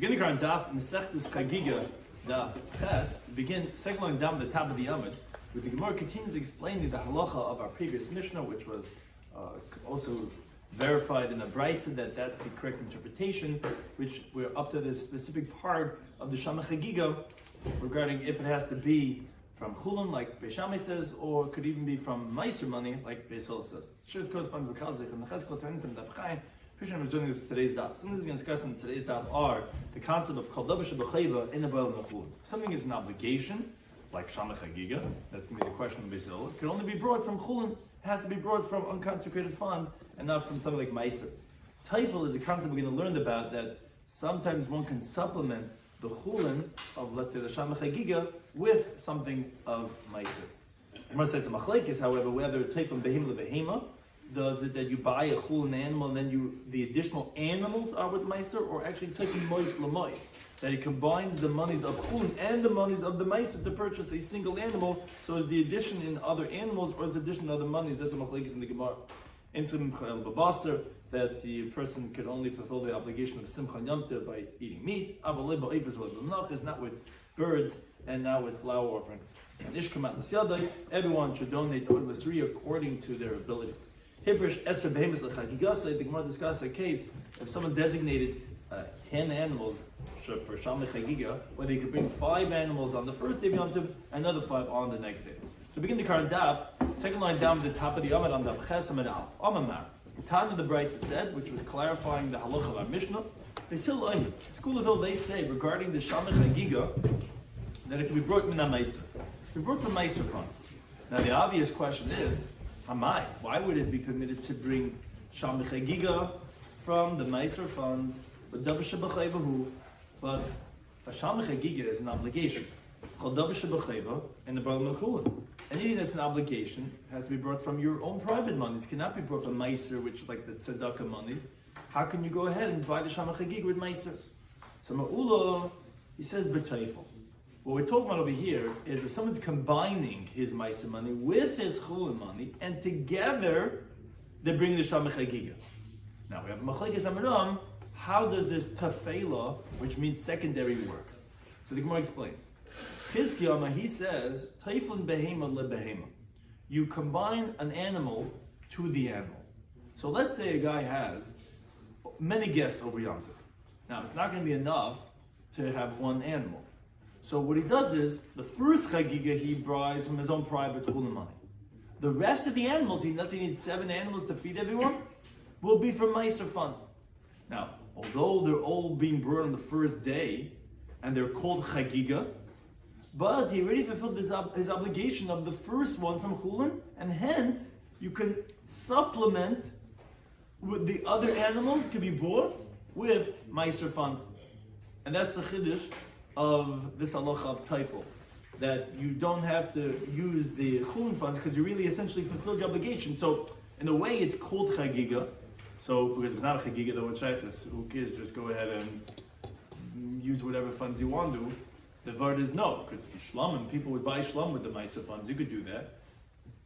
Beginning on Daf, Mesechta Chagigah Daf Ches, begin second line down at the top of the Amud, where the Gemara continues explaining the halacha of our previous Mishnah, which was also verified in the Brisa that that's the correct interpretation, which we're up to the specific part of the Shama Chagigah regarding if it has to be from Chulun, like Beis Shammai says, or it could even be from Meiser money, like Beis Hillel says. Sure, corresponds with Kalzich and the Cheskel Tanitim Daf Chaim. I'm doing this today's daf. Some of this is going to discuss in today's daf are the concept of kol davar shebechayva in the boil mechul. Something is an obligation, like Shama Chagigah. That's going to be the question of Beis Hillel. It can only be brought from chulun. It has to be brought from unconsecrated funds and not from something like meiser. Teifel is a concept we're going to learn about that sometimes one can supplement the chulun of, let's say, the Shama Chagigah with something of meiser. I'm going to say it's a machlekes, however, whether teifel behema lebehema does it that you buy a chulun animal and then the additional animals are with meiser, or actually taking mois lemois, that he combines the monies of chulun and the monies of the meiser to purchase a single animal. So is the addition in other animals or is the addition in other monies? That's a machlekes in the Gemara. In Simcha Babasar, that the person could only fulfill the obligation of Simcha Yomtiv by eating meat, is not with birds and not with flower offerings. And Ishkamat Nasyadai, everyone should donate to oil according to their ability. Hibrish Esther Behemoth Chagigah, the Gemara discussed a case if someone designated 10 animals for Shama Chagigah, whether he could bring 5 animals on the first day of Yom Tov and another 5 on the next day. So begin the current daf, second line down at the top of the Amud on Daf Ches and Alf. Amamar. The time of the Brisa said, which was clarifying the halacha of our Mishnah, they still learn it. School of Hill, they say regarding the Shama Chagigah that it can be brought min meiser. It can be brought from meiser funds. Now the obvious question is, why would it be permitted to bring Shama Chagigah from the meiser funds, but davar shebechayva, but a Shama Chagigah is an obligation. Chol davar shebechayva and the boil mechul. Anything that's an obligation has to be brought from your own private monies. It cannot be brought from meiser, which like the tzedakah monies. How can you go ahead and buy the Shama Chagigah with meiser? So Ma'ula, he says b'teifel. What we're talking about over here is if someone's combining his meiser money with his chulun money, and together they bring the Shama Chagigah. Now we have a machlekes amaram. How does this tafela, which means secondary, work? So the Gemara explains. Chizkiyama, he says, taiflin behema lebehema. You combine an animal to the animal. So let's say a guy has many guests over Yom Tov. Now it's not going to be enough to have one animal. So what he does is, the first Chagigah he buys from his own private chulun money. The rest of the animals, let's say he needs 7 animals to feed everyone, will be from meiser funds. Now, although they're all being brought on the first day, and they're called Chagigah, but he already fulfilled his obligation of the first one from chulun, and hence, you can supplement with the other animals can be bought with meiser funds. And that's the chiddush of this halacha of teifel, that you don't have to use the chulun funds because you really essentially fulfilled your obligation. So in a way it's called Chagigah. So because it's not a Chagigah though, it's shaykhs, who cares, just go ahead and use whatever funds you want to. The word is no, because shlomim, people would buy shlom with the meiser funds, you could do that.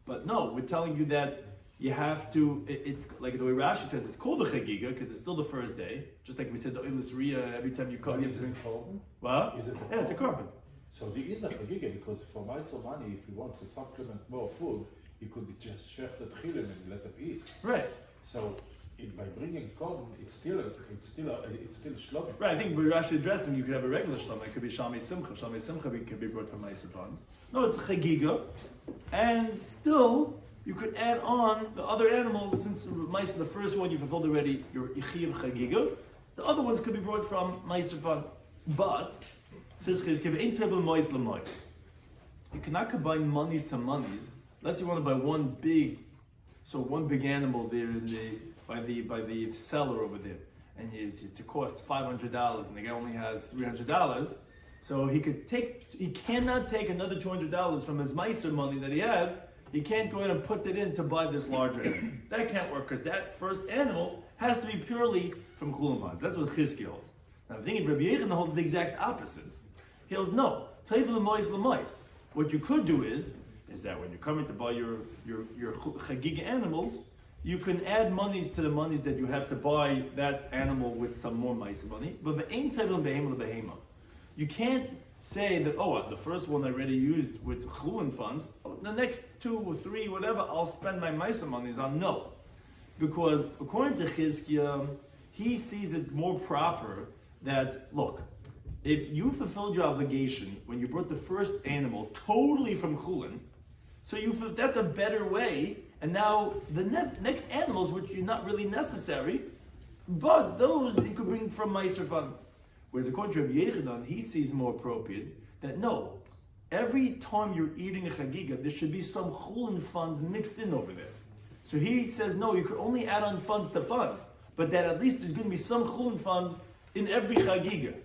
But no, we're telling you that you have to, it's like the way Rashi says, it's called a Chagigah because it's still the first day. Just like we said, the oilus riyah, every time you cut. Is it a carbon? What? Is it yeah, it's a carbon. So there is a Chagigah because for meiser money, if he wants to supplement more food, he could just shech the tchilim and let them eat. Right. So by bringing carbon, it's still shlomim. Right. I think we're actually addressing. You could have a regular shlom. It could be shamei simcha. Shamei simcha could be brought from meiser funds. No, it's a Chagigah, and still. You could add on the other animals, since meiser, the first one you fulfilled already, your ichiv Chagigah. The other ones could be brought from meiser funds. But, says Chizkiv, ain't tevel mois lemois. You cannot combine monies to monies. Unless you want to buy one big animal there by the seller over there. And it's a cost $500, and the guy only has $300. So he cannot take another $200 from his meiser money that he has. He can't go ahead and put it in to buy this larger animal. That can't work because that first animal has to be purely from chulun funds. That's what Chizki holds. Now the thing is, Rabbi Yechon holds the exact opposite. He holds no. Teifel lemois lemois. What you could do is that when you're coming to buy your Chagigah animals, you can add monies to the monies that you have to buy that animal with some more mice money. But you can't say that, the first one I already used with chulin funds, the next 2 or 3, whatever, I'll spend my mice monies on. No. Because according to Chizkiah, he sees it more proper that, look, if you fulfilled your obligation when you brought the first animal totally from chulin, so that's a better way, and now the next animals, which are not really necessary, but those you could bring from Meiser funds. Whereas according to Rabbi Yechanan, he sees more appropriate that no, every time you're eating a Chagigah, there should be some chulin funds mixed in over there. So he says, no, you could only add on funds to funds, but that at least there's going to be some chulin funds in every Chagigah.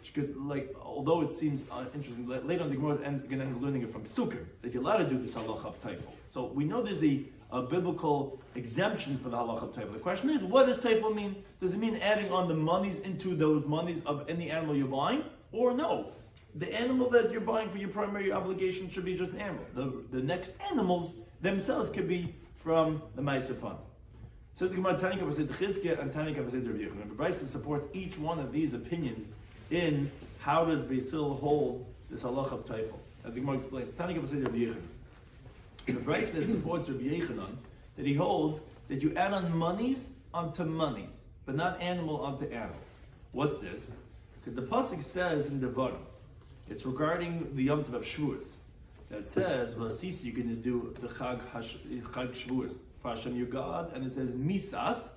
Which could, although it seems interesting, later on the Gemara is going to end up learning it from Sukkah, that you're allowed to do this halacha of teifel. So we know there's a biblical exemption for the halacha of teifel. The question is, what does teifel mean? Does it mean adding on the monies into those monies of any animal you're buying? Or no? The animal that you're buying for your primary obligation should be just an animal. The next animals themselves could be from the Meiser funds. Says the Gemara, Tanika Vased Chizkiah and Tanika Vased Rabbi Yechanan. The Brisa supports each one of these opinions in how does Basil hold this halacha of teifel. As the Gemara explains, Tanika Vased Rabbi Yechanan. The Brisa that supports Rabbi Yechanan, that he holds that you add on monies onto monies, but not animal onto animal. What's this? Because the pasuk says in Devarim, it's regarding the Yom Tov of Shavuos, that says, "V'asisi, you're going to do the Chag Shavuos for Hashem your God," and it says misas,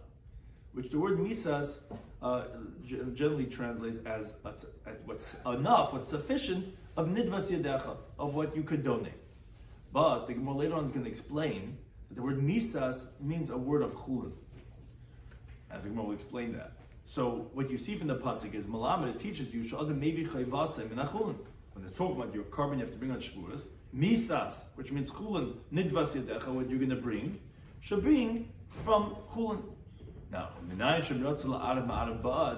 which the word misas generally translates as what's enough, what's sufficient of nidvas yadecha, of what you could donate. But the Gemara later on is going to explain that the word misas means a word of chulin. As the Gemara will explain that. So what you see from the pasuk is Malamed, it teaches you sh'adam maybe chayvasem in chulin. When it's talking about your carbon you have to bring on Shavuos, misas, which means chulin, nidvas yadecha, what you're going to bring, should bring from chulin. Now,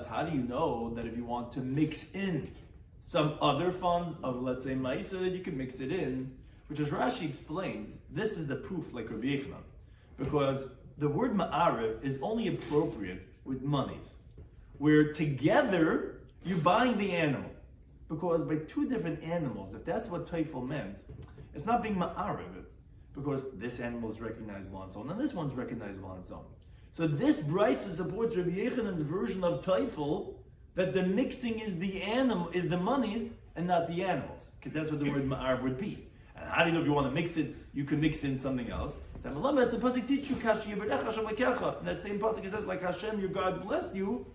how do you know that if you want to mix in some other funds of, let's say, ma'isa, that you can mix it in? Which, as Rashi explains, this is the proof, like Rabbi Yechanan, because the word ma'ariv is only appropriate with monies, where together you're buying the animal. Because by 2 different animals, if that's what teifel meant, it's not being ma'ariv it, because this animal is recognizable on its own, and this one's recognizable on its own. So this brisa supports Rabbi Yechanan's version of teifel, that the mixing is the animal, is the monies, and not the animals, because that's what the word ma'ariv would be. And how do you know if you want to mix it? You can mix in something else. That's the pasuk teach you kashi yivarecha Hashem lekecha. And that same pasuk it says like Hashem your God bless you,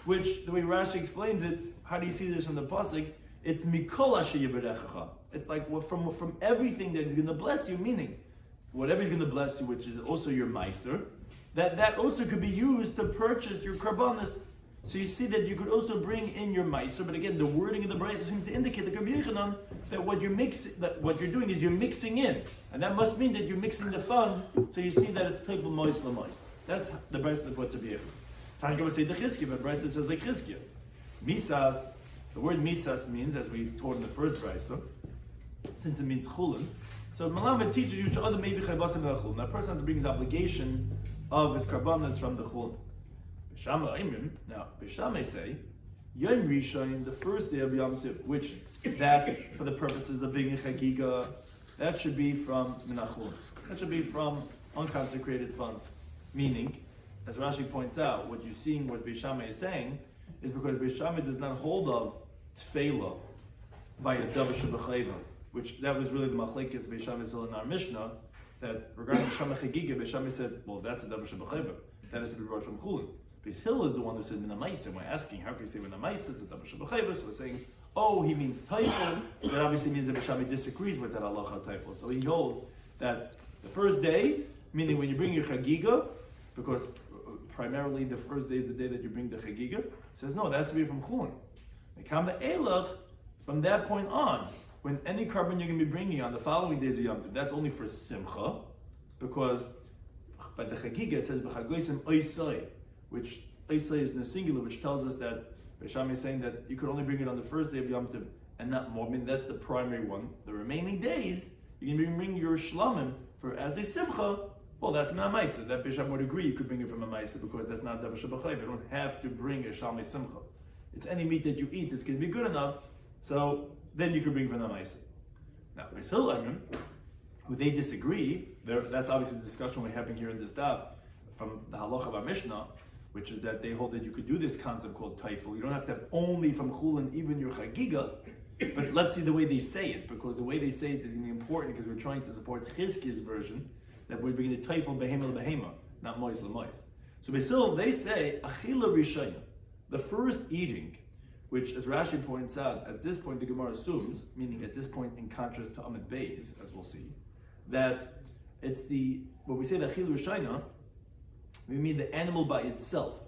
which the way Rashi explains it, how do you see this from the pasuk? It's mikol asher yivarecha. It's like from everything that He's going to bless you, meaning whatever He's going to bless you, which is also your meiser, that also could be used to purchase your karbanis. So you see that you could also bring in your meiser, but again, the wording of the brisa seems to indicate that what you're doing is you're mixing in, and that must mean that you're mixing the funds. So you see that it's teifel mois lamois. That's the brisa that puts Rabbi Yechanan. Tanka would say the Chizkiah, but brisa says like Chizkiah. Misas, the word misas means, as we taught in the first brisa, since it means chulin. So Malamed teaches you should other maybe chayvasim chulin. That person has to bring his obligation of his karbanas from the chulin. Now, Bishame say, Yom Rishon, the first day of Yom Tov, which that's for the purposes of being a Chagigah, that should be from Minachul. That should be from unconsecrated funds. Meaning, as Rashi points out, what you're seeing, what Bishame is saying, is because Bishame does not hold of Tfeilah by a Davar Shebechayva, which that was really the Machlekes Bishame said in our Mishnah, that regarding Bishame Chagigah, Bishame said, well, that's a Davar Shebechayva. That is to be brought from Chulin. Beis Hill is the one who said Minamaisa. We're asking, how can you say Minamaisa? It's a Davar Shebechayva. So we're saying, he means teifel. That obviously means that Bishami disagrees with that halacha teifel. So he holds that the first day, meaning when you bring your Chagigah, because primarily the first day is the day that you bring the Chagigah, says no, that has to be from Chulin. From that point on, when any carbon you're going to be bringing on the following days of Yom Tov, that's only for Simcha, because by the Chagigah it says B'chagosim Oisai, which Oisai is in the singular, which tells us that Bisham is saying that you could only bring it on the first day of Yom Tov and not more. I mean, that's the primary one. The remaining days, you can bring your shlamim for as a simcha Well, that's not Maisa. That Bishop would agree you could bring it from a Maisa because that's not Davar Shabachayv. You don't have to bring a Shalmei Simcha. It's any meat that you eat that's going to be good enough, so then you could bring from the Maisa. Now, Beis Hillel, who they disagree, that's obviously the discussion we're having here in this daf from the halacha of our Mishnah, which is that they hold that you could do this concept called taifel. You don't have to have only from chulin, even your chagiga, but let's see the way they say it, because the way they say it is going to be important because we're trying to support Chizki's version that we're bringing the taifel behema lebehema, not mois lemois. So Beis Hillel, they say achila rishayna, the first eating, which as Rashi points out, at this point the Gemara assumes, meaning at this point in contrast to Amid Beis, as we'll see, that it's when we say the achila rishayna, we mean the animal by itself,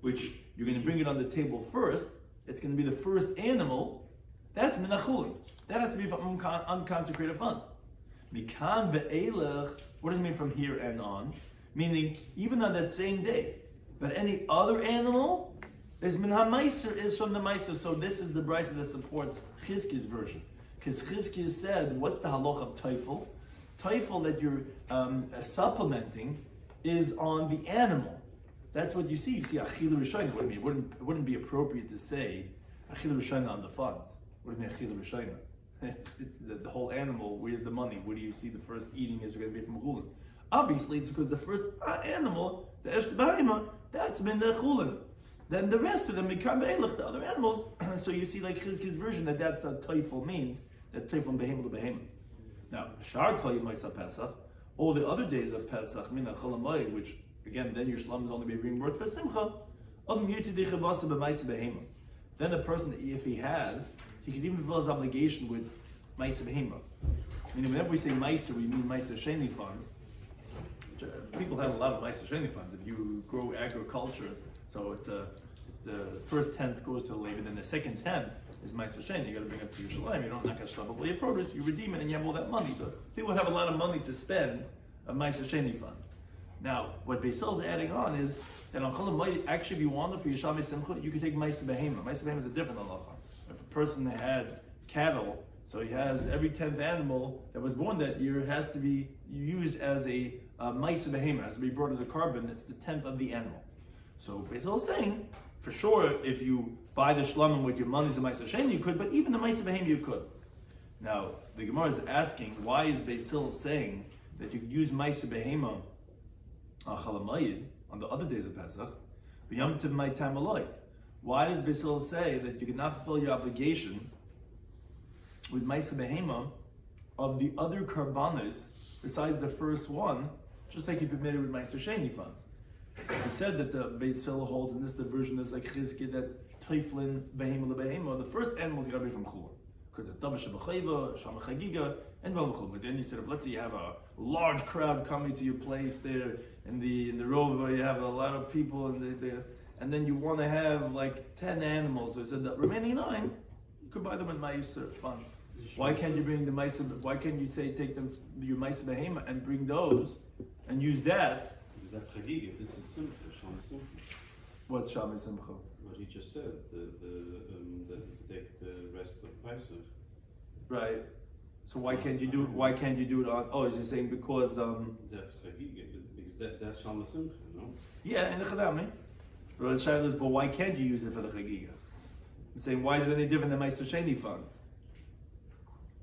which you're going to bring it on the table first. It's going to be the first animal. That's minachulin. That has to be from unconsecrated funds. Mikan ve'elech. What does it mean from here and on? Meaning even on that same day. But any other animal is min ha'maiser, is from the maiser. So this is the brisa that supports Chizki's version, because Chizki said, what's the halach of taifel? Taifel that you're supplementing is on the animal. That's what you see. You see achilu rishayna. What do you mean? It wouldn't be appropriate to say achilu rishayna on the funds. What do you mean achilu rishayna? It's the whole animal. Where's the money? Where do you see the first eating is going to be from chulin? Obviously, it's because the first animal, the eshte bahima, that's min the chulin. Then the rest of them become be'elach, the other animals. So you see, like Chizki's version, that's what taifel means. That taifel behema to behema. Now, shar kol yemais Pesach. All the other days of Pesach, mina cholamayid, which again, then your shlam is only being brought for simcha. Then the person, if he has, he can even fulfill his obligation with ma'isa behema. Meaning, whenever we say ma'isa, we mean ma'isa sheni funds. People have a lot of ma'isa sheni funds. If you grow agriculture, so it's the first tenth goes to the Levi, then the second tenth is ma'isa sheni. You got to bring it to your shalom. You don't not get shlab your produce. You redeem it, and you have all that money. So people have a lot of money to spend of ma'isa sheni funds. Now, what Beis Hillel is adding on is that on Cholam Moed, actually, if you wanted for your Shalmei Simcha, you could take ma'isa behema. Ma'isa behema is a different halacha. If a person had cattle, so he has every 10th animal that was born that year has to be used as a ma'isa behema, has to be brought as a carbon. It's the 10th of the animal. So Beis Hillel is saying, for sure, if you buy the shlamim with your money as a ma'isa sheni, you could, but even the ma'isa behema you could. Now, the Gemara is asking, why is Beis Hillel saying that you could use ma'isa behema on the other days of Pesach? Why does Beis Hillel say that you cannot fulfill your obligation with ma'isa behema of the other karbanos besides the first one, just like you permitted with ma'isa sheni funds? He said that the Beis Hillel holds, and this is the version that's like Chizki, that teiflin behema lebehema, the first animal's got to be from chulin, because it's davar shebachayva, shama chagiga, and b'chulin. But then you said, if let's say you have a large crowd coming to your place there in the Rova, you have a lot of people, and then you want to have like 10 animals. So he said the remaining 9, you could buy them with ma'isa funds. Why can't you bring the ma'isa? Why can't you say take them your ma'isa behema and bring those and use that? Because that's Chagigah. This is simcha, Shalom Simcha. What's Shalom Simcha? What he just said, that you take the rest of Pesach. Right. So why can't you do it on? Oh, is he saying because that's Chagigah, because that's Shalom Simcha, no? Yeah, in the Chadami. But why can't you use it for the Chagigah? I'm saying, why is it any different than Ma'aser Sheni funds?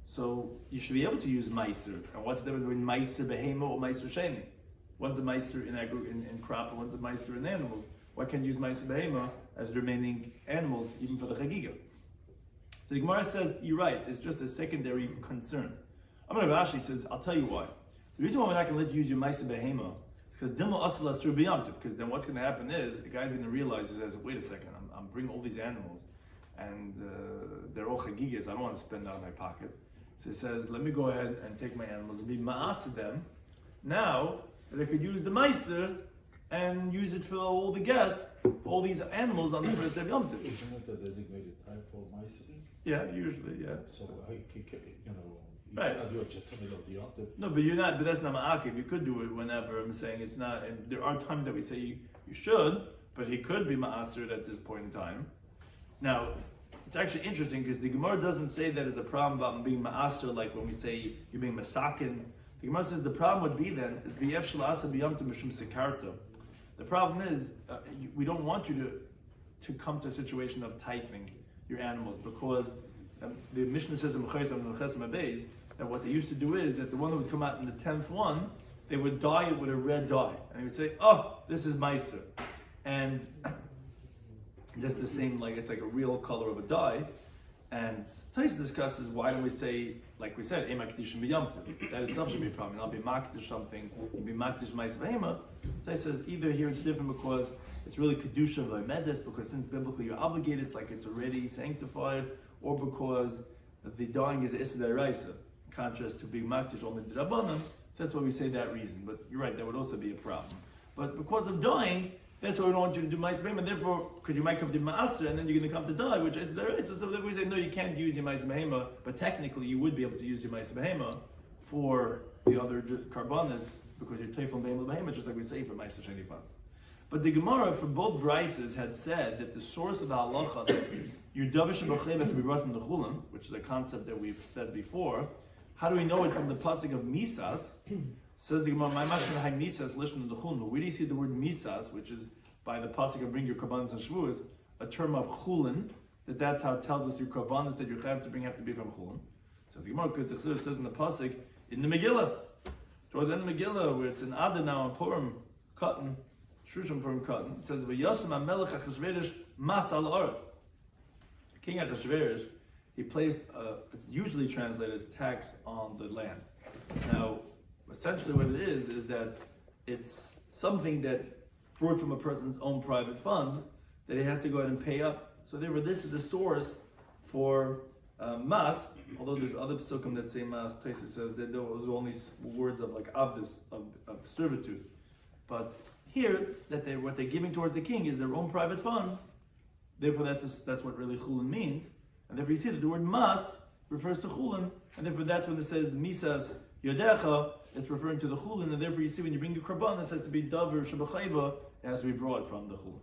So you should be able to use Ma'aser. And what's the difference between Ma'aser Behema or Ma'aser Sheni? One's a Ma'aser in crop, and one's a Ma'aser in animals. Why can't you use Ma'aser Behema as the remaining animals, even for the Chagigah? So the Gemara says, you're right, it's just a secondary concern. Amar Rashi says, I'll tell you why. The reason why we're not going to let you use your Ma'aser Behema is because Dilma Asala Sur B'yamtiv, because then what's going to happen is, the guy's going to realize, he says, wait a second, I'm bringing all these animals, and they're all Chagigas, I don't want to spend out of my pocket. So he says, let me go ahead and take my animals and be Ma'asa them. Now, they could use the Ma'aser and use it for all the guests, for all these animals on the first day of Yom Tov. Isn't it a designated time for ma'aser? Yeah, usually, yeah. So you Right. cannot do it just in the middle of the Yom Tov. No, but you're not. But that's not ma'akiv. You could do it whenever. I'm saying it's not. And there are times that we say you should, but he could be ma'aser at this point in time. Now, it's actually interesting because the Gemara doesn't say that as a problem about being ma'aser, like when we say you're being masakin, The Gemara says the problem would be then, the problem is, we don't want you to come to a situation of tithing your animals, because the Mishnah says in that what they used to do is that the one who would come out in the 10th one, they would dye it with a red dye. And they would say, oh, this is Meiser. And that's the same, like it's like a real color of a dye. And Tais discusses why don't we say, like we said, that itself should be a problem. I'll be makdish something, you'll be makdish Meiser Behema. Tais says either here it's different because it's really kedusha v'medes, because since biblically you're obligated, it's like it's already sanctified, or because the dyeing is issa d'oraisa, contrast to being makdish only d'rabbanan. So that's why we say that reason. But you're right, that would also be a problem. But because of dyeing, that's why we don't want you to do ma'aser behema, and therefore, because you might come to ma'aser and then you're going to come to dye, which is d'oraisa. So then we say no, you can't use your ma'aser behema, but technically you would be able to use your ma'aser behema for the other karbanas, because you're teifel behema, just like we say for ma'aser sheni fans. But the Gemara for both brises had said that the source of the halacha that your davish b'chlev has to be brought from the chulam, which is a concept that we've said before. How do we know it from the pasuk of misas? Says the Gemara, my mashma hay misas listen to the chulam. Where do you see the word misas, which is by the pasuk of bring your karbanos and shvuos, a term of chulin? That's how it tells us your karbanos that you have to bring have to be from chulin. Says the Gemara, it says in the pasuk in the Megillah, towards the end of Megillah, where it's an Ada now in Purim, cotton. Shushan Purim cotton. It says, "V'yasam Melech Achashverosh mas al aretz." King Achashverosh, he placed, it's usually translated as tax on the land. Now, essentially what it is that it's something that brought from a person's own private funds that he has to go ahead and pay up. So therefore, this is the source for mas. Although there's other psukim that say mas. Taisa says that those are only words of like avdus, of servitude, but here, that what they're giving towards the king is their own private funds. Therefore, that's what really chulin means. And therefore, you see that the word mas refers to chulin, and therefore that's when it says misas yodecha, it's referring to the chulin. And therefore, you see when you bring the karban, it says to be davar shabachayva, it has to be brought from the chulin.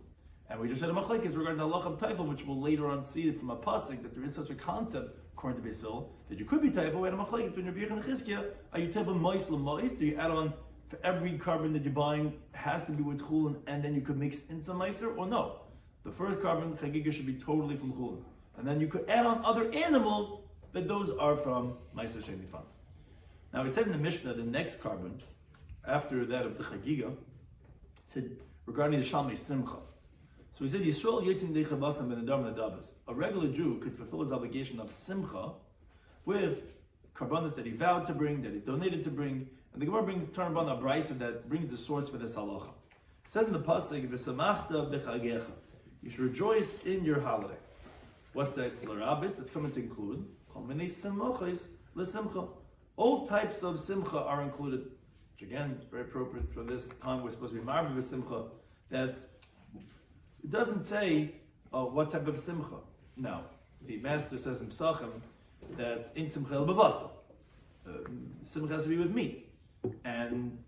And we just had a machlekes regarding the halach of teifel, which we'll later on see it from a pasuk that there is such a concept according to Basil that you could be teifel. We had a machlekes between Rabbi Yochanan and Chizkiah. Are you teifel mois l'mois? Do you add on? For every carbon that you're buying has to be with chulin, and then you could mix in some meiser, or no? The first carbon, Chagigah, should be totally from chulin. And then you could add on other animals, that those are from meiser sheni funds. Now we said in the Mishnah, the next carbon, after that of the Chagigah, said regarding the Shalmei Simcha. So he said, Yisrael yitzin dei chavasam ben adam nadabas. A regular Jew could fulfill his obligation of Simcha with carbonas that he vowed to bring, that he donated to bring. And the Gemara brings turn upon a brisa that brings the source for this halacha. It says in the pasuk, "V'samachta b'chagecha." You should rejoice in your holiday. What's that? L'rabis that's coming to include kol minei simchos l'simcha. All types of simcha are included, which again is very appropriate for this time. We're supposed to be marvin b'simcha. That it doesn't say what type of simcha. Now the master says in Pesachim that in simcha el b'basar. Simcha has to be with meat. And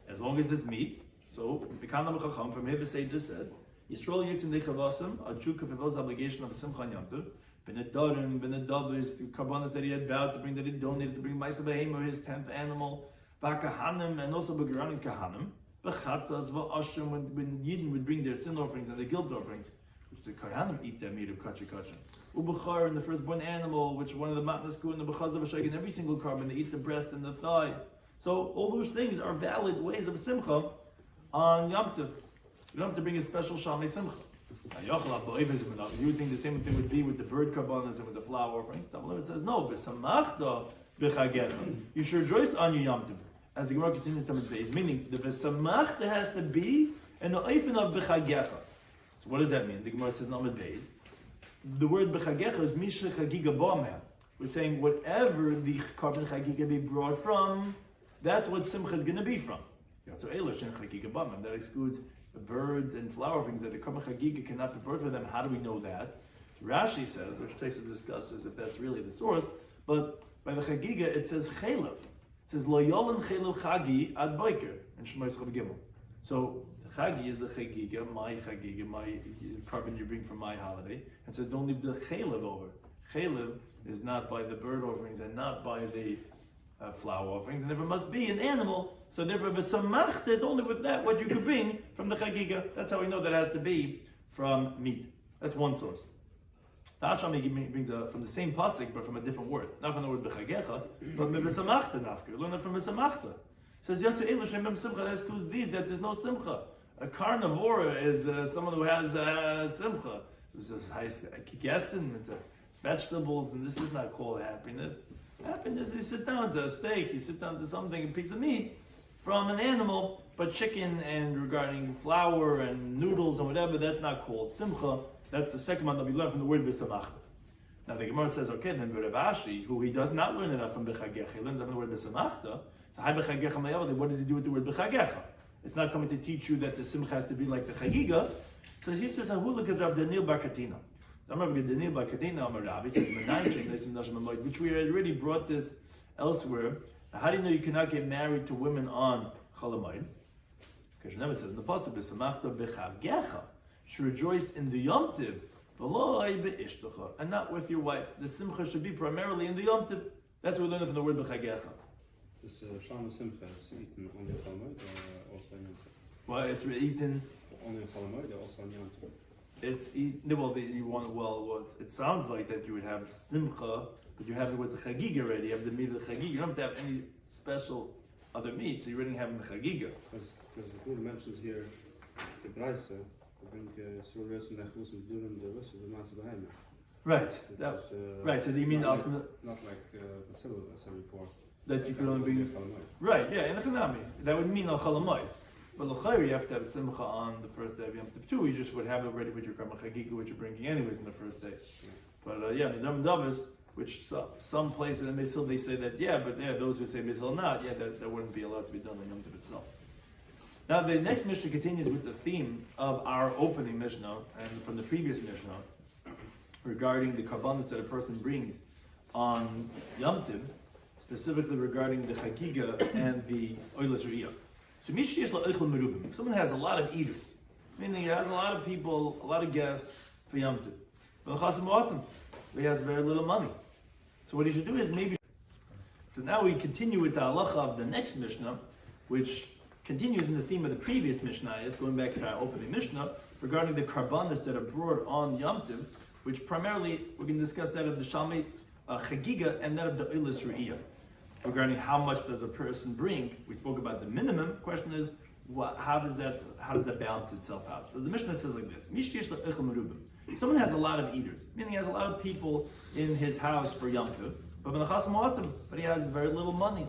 as long as it's meat, so B'kanam Chacham from here the sages said, Yisrael Yitzin Dechavasam, a Jew could fulfill his obligation of a Simcha Yamtiv, Benedarim, Benedabis, the karbanas that he had vowed to bring, that he donated to bring Ma'aser Behema, his 10th animal, Ba'kahanim, and also B'garanim Kahanim, B'chatas, V'ashim, when Yidden would bring their sin offerings and their guilt offerings, which the Kahanim eat that meat of Kachi Kachin. U'B'char, and the firstborn animal, which one of the Matnas Ku and the B'chaz of Ashag, and every single carbon, they eat the breast and the thigh. So all those things are valid ways of simcha on Yom Tov. You don't have to bring a special Shalmei Simcha. You think the same thing would be with the bird karbanas and with the flower offerings? It says no. B'samachta b'chagecha. You should rejoice on your Yom Tov. As the Gemara continues to base, meaning the b'samachta has to be and the oifen of b'chagecha. So what does that mean? The Gemara says no base. The word b'chagecha is misha Chagigah b'ameh. We're saying whatever the carbon Chagigah be brought from, that's what simcha is going to be from. So that excludes the birds and flower things that the Karma Chagigah cannot be brought from them. How do we know that? So Rashi says, which Taisa discusses if that's really the source, but by the Chagigah it says chaylev. It says lo yolan chaylev chagi ad boiker in Shemais Chav Gimel. So the Chagi is the Chagigah, my carbon you bring from my holiday, and says don't leave the chaylev over. Chaylev is not by the bird offerings and not by the flour offerings, and if it must be an animal, so therefore b'samachta is only with that what you could bring from the Chagigah. That's how we know that it has to be from meat. That's one source. The Ashami brings from the same pasuk, but from a different word. Not from the word b'chagecha, but b'samachta nafka. Learn it from b'samachta. It says Yatzu Eilu Shem B'Simcha. That excludes these that there's no simcha. A carnivore is someone who has simcha. There's this high kigessen with the vegetables, and this is not called happiness. Happiness is you sit down to a steak, you sit down to something, a piece of meat from an animal, but chicken and regarding flour and noodles and whatever, that's not called simcha. That's the second one that we learn from the word b'samachta. Now the Gemara says, okay, then Rav Ashi, who he does not learn enough from b'chagecha, he learns from the word b'samachta. So hi b'chagecha mayavadi, what does he do with the word b'chagecha? It's not coming to teach you that the simcha has to be like the Chagigah. So he says, "Ahu look at Rav Daniel bar Katina." I remember Daniel bar Katina, Amar Rabbi says, which we already brought this elsewhere. How do you know you cannot get married to women on Chalamayid? Because Shneimah says in the pasuk, "B'samachta b'chagecha," should rejoice in the Yom Tiv, v'lo be'ishtecha, and not with your wife. The simcha should be primarily in the Yom Tiv. That's what we learned from the word b'chagecha. Is Shana Simcha eaten only in Chalamayid or also in Yom Tov? Well, it's eaten. Only in Chalamayid or also in Yom Tov? It's it sounds like that you would have simcha, but you have it with the Chagigah already. You have the meat of the Chagigah. You don't have to have any special other meat, so you already have the Chagigah. Because the Guru mentions here the Braise, I think Surah and Nechus and Durim the rest of the Master behind it. Right. Right. So do you mean not like the Silva as I report? That you could only bring right, yeah, in a Chanami. That would mean al Chalamayid. But l'chayr, you have to have simcha on the first day of Yom Tov too. You just would have it ready with your karma chagigah, which you're bringing anyways in the first day. But yeah, the Dam Davis, which some places in Mesil they say that but those who say Mesil not, that wouldn't be allowed to be done in Yom Tov itself. Now the next Mishnah continues with the theme of our opening Mishnah and from the previous Mishnah regarding the karbanos that a person brings on Yom Tov, specifically regarding the Chagigah and the Oilas Riyah. So if someone has a lot of eaters, meaning he has a lot of people, a lot of guests for Yom Tov, he has very little money. So what he should do is maybe. So now we continue with the halacha of the next Mishnah, which continues in the theme of the previous Mishnah, is going back to our opening Mishnah, regarding the karbanos that are brought on Yom Tov, which primarily we're going to discuss that of the Shalmei Chagigah and that of the Oilas Riyah. Regarding how much does a person bring, we spoke about the minimum. Question is, how does that balance itself out? So the Mishnah says like this: if someone has a lot of eaters, meaning he has a lot of people in his house for Yom Tov, but he has very little monies.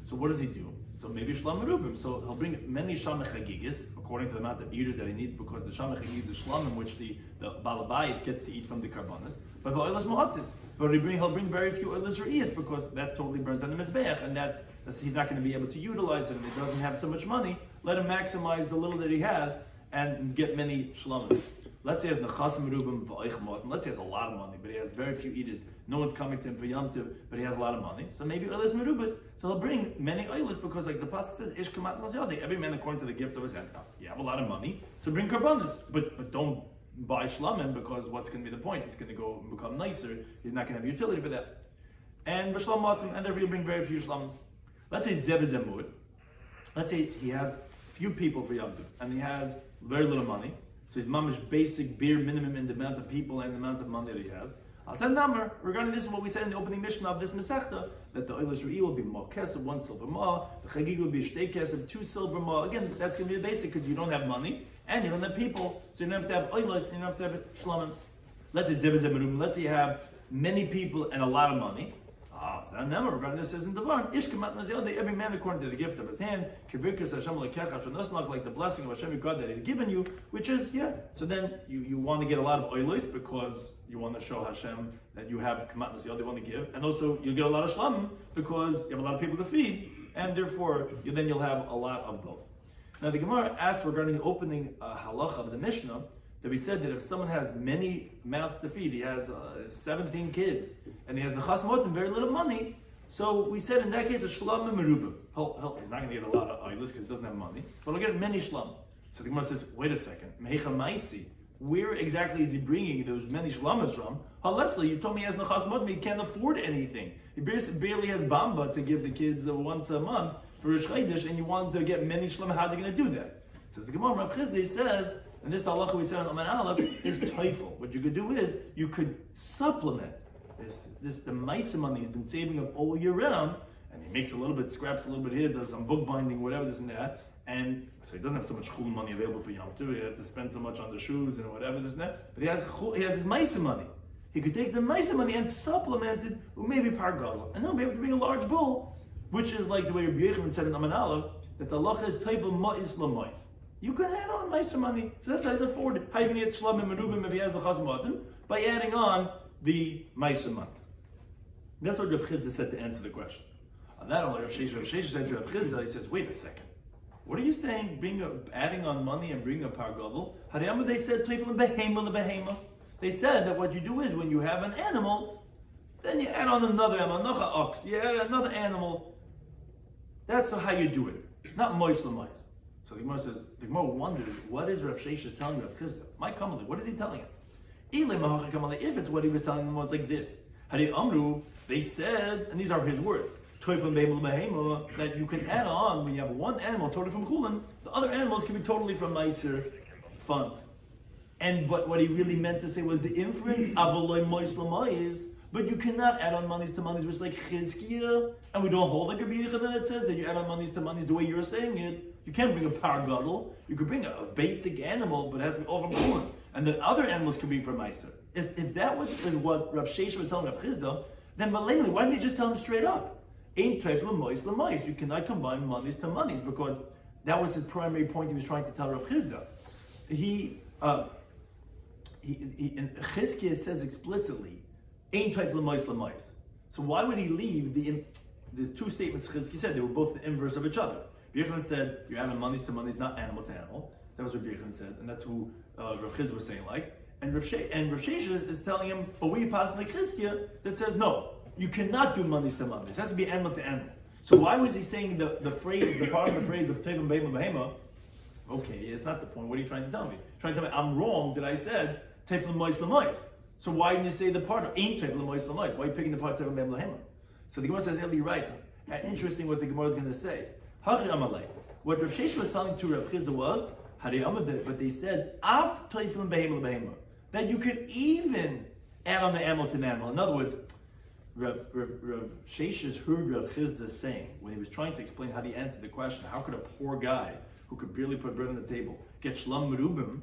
So what does he do? So maybe shlam merubim. So he'll bring many shamei chagigas according to the amount of eaters that he needs, because the shamei chagigas is shlamim, which the balabayis gets to eat from the karbanos. But oilas mu'atis. But he'll bring very few oilas re'iyas, because that's totally burnt on the mizbeach, and that's he's not going to be able to utilize it, and he doesn't have so much money. Let him maximize the little that he has and get many shlamim. Let's say he has nechasim merubim v'oich mu'atim. Let's say he has a lot of money, but he has very few eaters. No one's coming to him for Yom Tov, but he has a lot of money. So maybe oilas merubas. So he'll bring many oilas, because like the pasuk says, ish kamat naziyadi. Every man according to the gift of his hand. Now, you have a lot of money, so bring karbanos, but don't buy shlamim, because what's going to be the point? It's going to go and become nicer. He's not going to have utility for that. And b'shlam matim, and therefore you bring very few shlams. Let's say zev zemud. Let's say he has few people for Yom Tov, and he has very little money. So his mamish basic bare minimum in the amount of people and the amount of money that he has. I'll send number regarding this is what we said in the opening Mishnah of this Masechta, that the oilas re'iyah will be more kesef, 1 silver ma, the chagigah will be shtei kesef, 2 silver ma. Again, that's going to be the basic, because you don't have money and you don't have people, so you don't have to have oilas and you don't have to have shlamim. Let's say zevazemarum. Let's say you have many people and a lot of money. So number regarding this says in the barn, ish kamat naziyadi, every man according to the gift of his hand, kivirkas Hashem lekecha shonasnach, like the blessing of Hashem God that He's given you, which is So then you want to get a lot of oilos, because you want to show Hashem that you have kamat naziyadi, you want to give, and also you'll get a lot of shlamim because you have a lot of people to feed, and therefore you'll have a lot of both. Now the Gemara asked regarding the opening halacha of the Mishnah, that we said that if someone has many mouths to feed, he has 17 kids, and he has nechas motim, very little money, so we said in that case a shlam merubim. He's not going to get a lot of oilos because he doesn't have money, but he'll get many shlam. So the Gemara says, wait a second, mehecha maisi, where exactly is he bringing those many shalamas from? Leslie, you told me he has nechas modmi, he can't afford anything. He barely has bamba to give the kids once a month for a Chodesh, and you want to get many shalamas. How's he going to do that? Says the Gemara, Rav Chizdi says, and this halacha we said on Aman Aleph is teufel. What you could do is you could supplement the Maisa money he's been saving up all year round, and he makes a little bit, scraps a little bit here, does some bookbinding, whatever, this and that, and so he doesn't have so much chul money available for Yom Tov. He has to spend so much on the shoes and whatever, this and that. But he has his Maisa money. He could take the Maisa money and supplement it with maybe par gadol, and then be able to bring a large bull, which is like the way Rabbi Yochanan said in Aman Aleph, that the halacha is teufel ma'is l'ma'is. You can add on Maisa money. So that's how he's afforded. How you can get Shlam and Merubim if he has the Chazmatim? By adding on the Maisa money. That's what Rav Chizda said to answer the question. On that, Rav Shesha said to Rav Chizda, he says, wait a second. What are you saying, adding on money and bringing a par gadol? Hariyama, they said, Teifel behema lebehema. They said that what you do is when you have an animal, then you add on another animal, another ox, you add another animal. That's how you do it. Not mois l'mois. So the Gemara says, the Gemara wonders, what is Rav Shesha telling Rav Chizda? My Kamali, what is he telling him? If it's what he was telling them was like this. Amru, they said, and these are his words, that you can add on when you have one animal totally from Chulin, the other animals can be totally from nicer funds. And what he really meant to say was the inference, but you cannot add on monies to monies, which is like Chizkiah, and we don't hold like a B'yichad that it says that you add on monies to monies the way you're saying it. You can't bring a par gadol. You could bring a basic animal, but it has to be all from Chulin. And then other animals can be from Meiser. If that was what Rav Shesha was telling Rav Chizda, then why didn't they just tell him straight up? Ain't teifel mois l'mois. You cannot combine monies to monies, because that was his primary point he was trying to tell Rav Chizda. In Chizkiah says explicitly, ain't teifel mois l'mois. So why would he leave there's two statements Chizkiah said, they were both the inverse of each other. B'yichlan said, you're adding monies to monies, not animal to animal. That was what B'yichlan said, and that's who Rav Chizkiah was saying like. And Rav Shesha is telling him, but we pass like Chizkiah that says, no, you cannot do monies to monies. It has to be animal to animal. So why was he saying the phrase, the part of the phrase of Tevim Behema Behema? Okay, it's not the point. What are you trying to tell me? Trying to tell me I'm wrong that I said Tefilin Mois Lamois. So why didn't you say the part of ain't Tefilin Mois Lamois? Why are you picking the part of Tefilin Behema Behema? So the Gemara says, you're right. Interesting what the Gemara is going to say. Hachi Amalei. What Rav Shesha was telling to Rav Chizda was, but they said, Af Tefilin Behema Behema. That you could even add on the animal to an animal. In other words, Rav Shesha's heard Rav Chizda saying, when he was trying to explain how to answer the question, how could a poor guy who could barely put bread on the table get shlam merubim?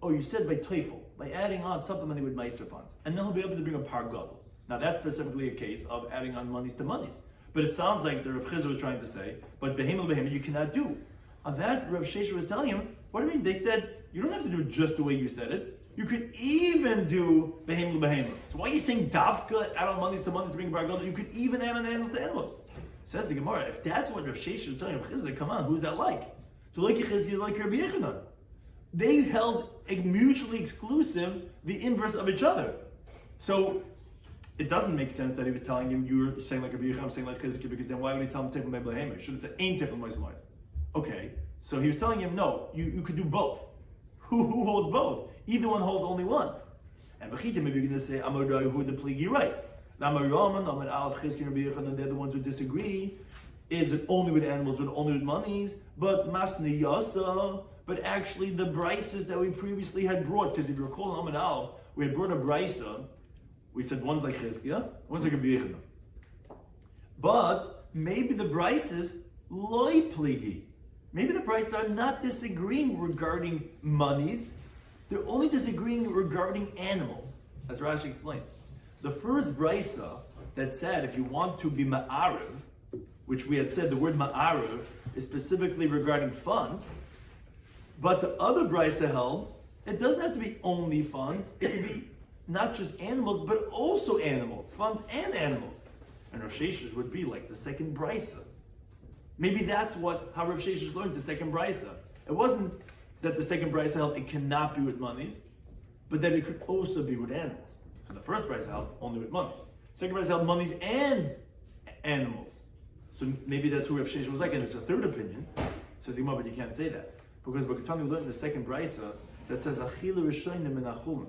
Oh, you said by teifel, by adding on, supplementing with meiser funds, and then he'll be able to bring a par gadol. Now that's specifically a case of adding on monies to monies. But it sounds like the Rav Chizda was trying to say, but behemel behemel you cannot do. On that, Rav Shesha was telling him, what do you mean? They said, you don't have to do it just the way you said it. You could even do behemel behemel. So why are you saying davka, add on monies to bring bar gadol? You could even add on animals to animals. Says the Gemara, if that's what Rav Shesha was telling Rav Chizda, come on, who's that like? To like Chizda, like Rabbi Yochanan. They held a mutually exclusive, the inverse of each other. So it doesn't make sense that he was telling him, you're saying like Rabbi Yochanan, I'm saying like Chizda, because then why would he tell him tefilin behemel behemel? He should have said ain't tefilin mois l'mois. Okay, so he was telling him, no, you could do both. Who holds both? Either one holds only one. And Bechita, maybe you're going to say, Amarai, who the pligi, right? Namayaman, Amar Alf, Chizkiah, Rabbi Yochanan, they're the ones who disagree. Is it only with animals or only with monies? But Masni Yasa, but actually the brises that we previously had brought, because if you recall Amar Alf, we had brought a brisa, we said one's like Chizkiah, one's like Rabbi Yochanan. But maybe the brises, loy pligi. Maybe the brises are not disagreeing regarding monies, they're only disagreeing regarding animals, as Rashi explains. The first brisa that said if you want to be ma'ariv, which we had said the word ma'ariv is specifically regarding funds, but the other brisa held it doesn't have to be only funds, it can be not just animals, but also animals, funds and animals. And Rav Shesha's would be like the second brisa. Maybe that's how Rav Shesha's learned the second brisa. It wasn't that the second brisa held it cannot be with monies, but that it could also be with animals. So the first brisa held only with monies. Second brisa held monies and animals. So maybe that's who Rav Shesha was like, and it's a third opinion. Says Imam, but you can't say that. Because Bakatani learned in the second brisa that says Achila Rishonim min Achulin.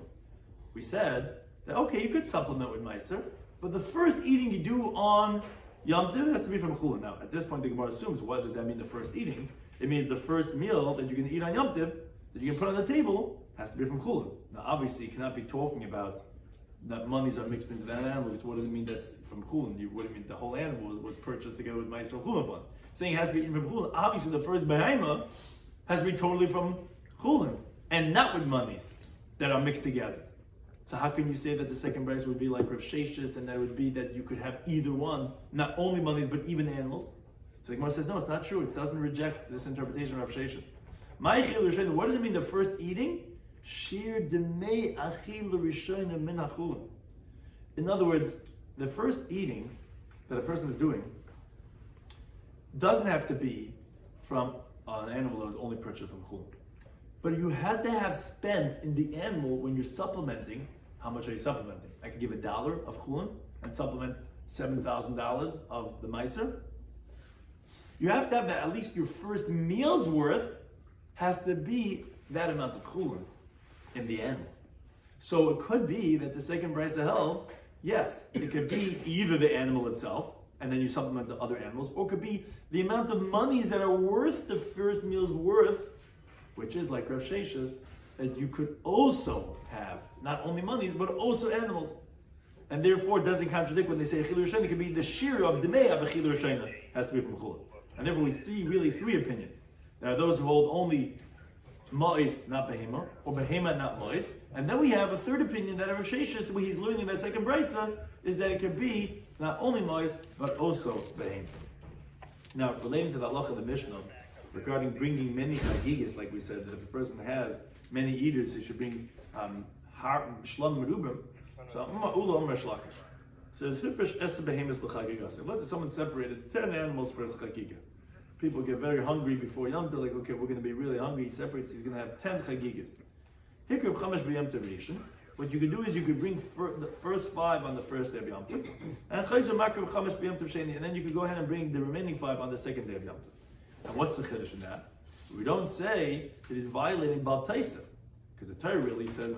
We said that okay, you could supplement with Meiser, but the first eating you do on Yom Tov has to be from Chulin. Now, at this point, the Gemara assumes, what does that mean, the first eating? It means the first meal that you're going to eat on Yom Tov, that you can put on the table, has to be from Chulin. Now, obviously, you cannot be talking about that monies are mixed into that animal, which what does it mean that's from Chulin? What do you mean the whole animal was purchased together with Meiser Chulin funds? Saying it has to be eaten from Chulin. Obviously, the first behemoth has to be totally from Chulin, and not with monies that are mixed together. So how can you say that the second price would be like Rav Sheshis, and that would be that you could have either one, not only monies, but even animals? So the Gemara says, no, it's not true. It doesn't reject this interpretation of Rav Sheshis. What does it mean, the first eating? Shir demei achil rishona min achulin. In other words, the first eating that a person is doing doesn't have to be from an animal that was only purchased from chulin. But you had to have spent in the animal when you're supplementing. How much are you supplementing? I could give $1 of chulin and supplement $7,000 of the meiser. You have to have that, at least your first meal's worth has to be that amount of chulin in the animal. So it could be that the second price of hell, yes, it could be either the animal itself, and then you supplement the other animals, or it could be the amount of monies that are worth the first meal's worth, which is like Rav Sheshis, that you could also have not only monies but also animals, and therefore it doesn't contradict when they say Achil Rishon. It could be the shiur of the Mei of Achil Rishon has to be from Chulin, and therefore we see really three opinions. There are those who hold only Ma'is, not Behema, or Behema, not Ma'is, and then we have a third opinion that Rav Sheshis, the way he's learning that second brisa, is that it could be not only Ma'is but also Behema. Now, relating to the halacha of the Mishnah, regarding bringing many chagigas, like we said, that if a person has many eaters, he should bring shlam merubim. So Ula Omer Shlakish says, "Hifresh es behemis l'chagiga." So let's say someone separated 10 animals for his chagiga. People get very hungry before Yom Tov, like, okay, we're going to be really hungry. He separates, he's going to have 10 chagigas. Hikr chamesh b'yom tov rishon. What you could do is you could bring the first 5 on the first day of Yom Tov, and chayzer makar chamesh b'yom tov sheni, and then you could go ahead and bring the remaining 5 on the second day of Yom Tov. And what's the chiddush in that? We don't say that he's violating Bal Taisef, because the Torah really says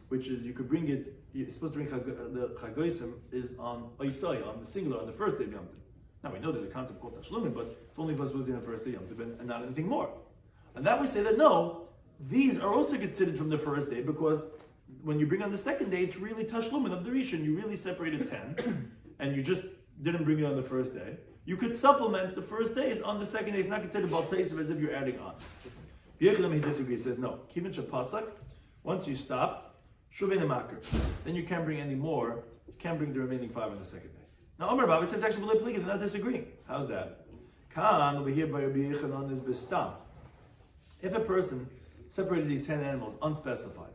which is you could bring it. You're supposed to bring the chagoisim is on oisai, on the singular, on the first day of Yom Tov. Now we know there's a concept called tashlumin, but it's only supposed to be on the first day of Yom Tov and not anything more. And that we say that no, these are also considered from the first day, because when you bring on the second day, it's really tashlumin of the rishon. You really separated 10, and you just didn't bring it on the first day. You could supplement the first days on the second day. It's not considered Bal Taisef as if you're adding on. Yechilim, he disagrees. He says no. Kivin shapasak. Once you stopped, shuvin makar, then you can't bring any more. You can't bring the remaining 5 on the second day. Now Omer Baba says actually they're not disagreeing. How's that? Kan over here by Rabbi Yechanan is bestam. If a person separated these 10 animals unspecified,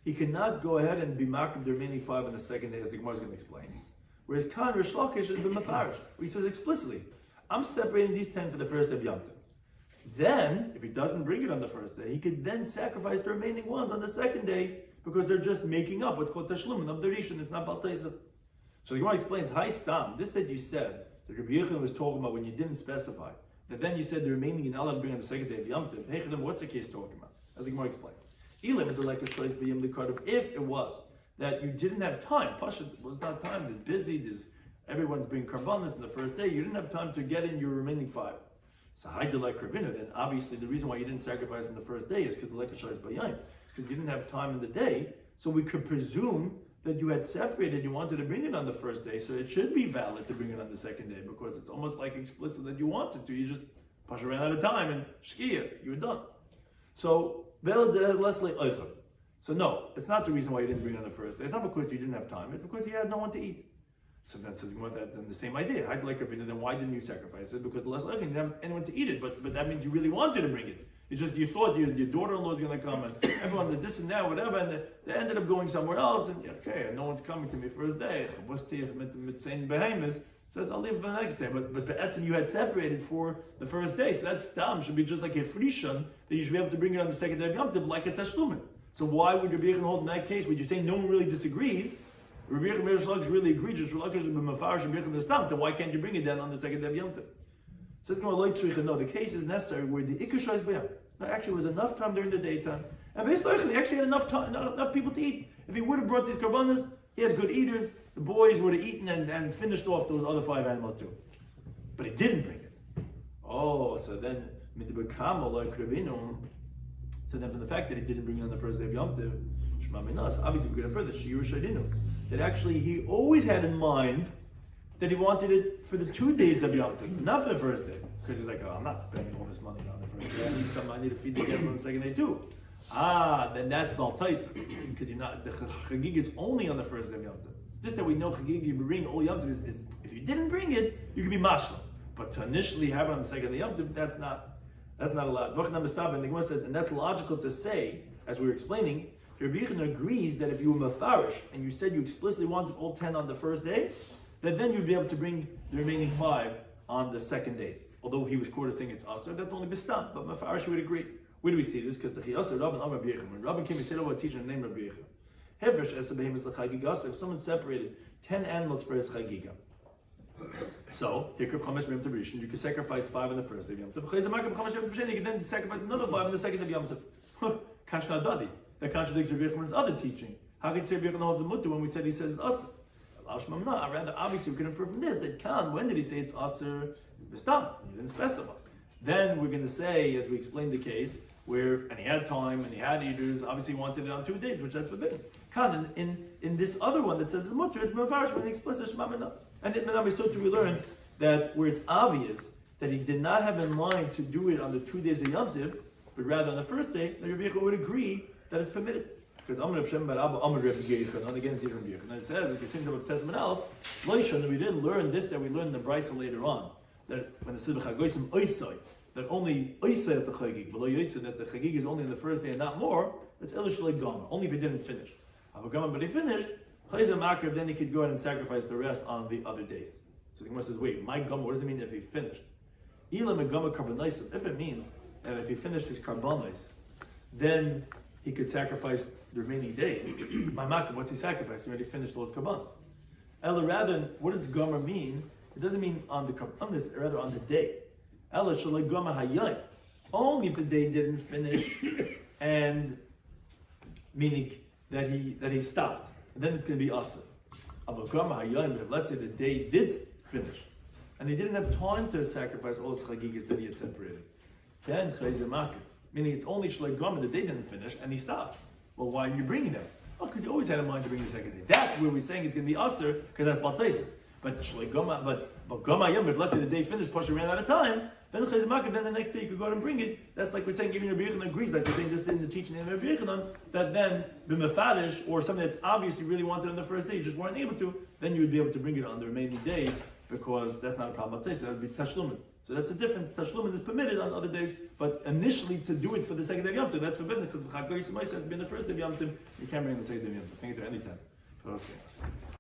he cannot go ahead and be makar the remaining 5 on the second day, as the Gemara is going to explain. Whereas Kan Rish Lakish is b'mafarish, where he says explicitly, I'm separating these 10 for the first day of Yom Tov. Then, if he doesn't bring it on the first day, he could then sacrifice the remaining ones on the second day, because they're just making up what's called tashlumin of the rishon. It's not Bal Taisef. So the Gemara explains, Hi Stam, this that you said, that Rabbi Yechanan was talking about when you didn't specify, that then you said the remaining you're not allowed to bring on the second day of Yom Tov. Hey, what's the case talking about? As the Gemara explains. If it was that you didn't have time, Pashat was not time, there's busy, everyone's bringing karbanis on the first day, you didn't have time to get in your remaining 5. So Haidulai Kravina, then obviously the reason why you didn't sacrifice on the first day is because the Lekashar is Bayayim. It's because you didn't have time in the day, so we could presume that you had separated, you wanted to bring it on the first day, so it should be valid to bring it on the second day, because it's almost like explicit that you wanted to, you just Pasha ran out of time and shkia, you were done. So So no, it's not the reason why you didn't bring it on the first day. It's not because you didn't have time, it's because you had no one to eat. So then says that's the same idea. I'd like opinion. Then why didn't you sacrifice it? Because less likely you didn't have anyone to eat it. But that means you really wanted to bring it. It's just you thought your daughter-in-law was going to come and everyone did this and that, whatever, and they ended up going somewhere else. And okay, no one's coming to me first day. Says I'll leave for the next day. But Be'etzim you had separated for the first day, so that stam should be just like a frishon that you should be able to bring it on the second day of Yom Tov like a tashlumin. So why would Rabbi Yechanan hold in that case? Would you say no one really disagrees? Rabbi Yechanan really agreed. Then why can't you bring it then on the second day of Yom Tov? Says no, the case is necessary where the ikashah is b'yam. Actually, it was enough time during the daytime. And basically, he actually had enough people to eat. If he would have brought these karbanas, he has good eaters. The boys would have eaten and finished off those other 5 animals too. But he didn't bring it. Oh, so then, so then from the fact that he didn't bring it on the first day of Yom Tov, obviously we're going to further, shiur shadinu, that actually he always had in mind that he wanted it for the 2 days of Yom Tov, not for the first day. Because he's like, oh, I'm not spending all this money on the first day. I need to feed the guests on the second day too. Then that's Baltaisa. Because the Chagigah is only on the first day of Yom Tov. Just that we know Chagigah, you bring all Yom Tov is if you didn't bring it, you could be mashal. But to initially have it on the second day of Yom Tov, that's not allowed. And the Gemara says, and that's logical to say, as we were explaining, Rabbi Yechon agrees that if you were mafarish and you said you explicitly wanted all 10 on the first day, that then you'd be able to bring the remaining 5 on the second days. Although he was quoted saying it's asr, that's only bistam, but mafarish would agree. Where do we see this? Because the chiyasa Rabban Amar Rabbi Yechon. When Rabban came, he said about a teacher named Rabbi Yechon. Hefresh as the behemoth the Chagigah. If someone separated 10 animals for his Chagigah, so you could sacrifice 5 on the first day of Yom Tov. You can then sacrifice another 5 on the second day of Yom Tov. Kashna Dadi. That contradicts Rabbi Yechon's other teaching. How can you say Rabbi Yechon holds the mutter when we said he says it's asr? Rather, obviously, we can infer from this that when did he say it's asr? Bistam. He didn't specify. Then we're going to say, as we explained the case, and he had time and he had eaters, obviously he wanted it on 2 days, which that's forbidden. In this other one that says it's mutter, it's mefarish when the explicit shema mina. And in Menam Yisod we learned that where it's obvious that he did not have in mind to do it on the 2 days of Yom Tov, but rather on the first day, the Rabbi Yechon would agree that it's permitted. Because Amr Hashem Bar Abba Amr Rabbi Yechon, and again Rabbi Yechon. And it says, if you think about Testament Aleph, Loishon, we didn't learn this that we learned in the Brisa later on, that when it says Chagosim Oisai, that only Oisai at the Chagig, below Oisai, that the Chagig is only on the first day and not more, that's Elish Gama, only if he didn't finish. But he finished, then he could go ahead and sacrifice the rest on the other days. So the Gemara says, wait, my Gama, what does it mean if he finished? If it means that if he finished his karbanos, then he could sacrifice the remaining days. My Makam, what's he sacrificed? He already finished those karbanos. Ella, rather, what does Gomer mean? It doesn't mean on the karbanos, rather on the day. Ella shalai Gomer hayayim. Only if the day didn't finish, and meaning that he stopped, and then it's going to be asr. But if let's say the day did finish, and he didn't have time to sacrifice all his chagigas that he had separated, then meaning it's only shalai Gomer, the day didn't finish, and he stopped. Well, why are you bringing them? Oh, because you always had in mind to bring the second day. That's where we're saying it's going to be asr, because that's baltaisa. But the shalai Gomer, but Gomer yom, if let's say the day finished, Pasha ran out of time, then the next day you could go out and bring it. That's like we're saying, even Rabbi Yechon agrees, like we're saying this in the teaching in Rabbi Yechon, that then b'mefadish, or something that's obvious you really wanted on the first day, you just weren't able to, then you would be able to bring it on the remaining days, because that's not a problem. That would be tashlumin. So that's a difference. Tashlumin is permitted on other days, but initially to do it for the second day of Yom Tov, that's forbidden, because the Chagigah Yisrael has been the first day of Yom Tov, you can't bring it on the second day of Yom Tov. You can do it anytime.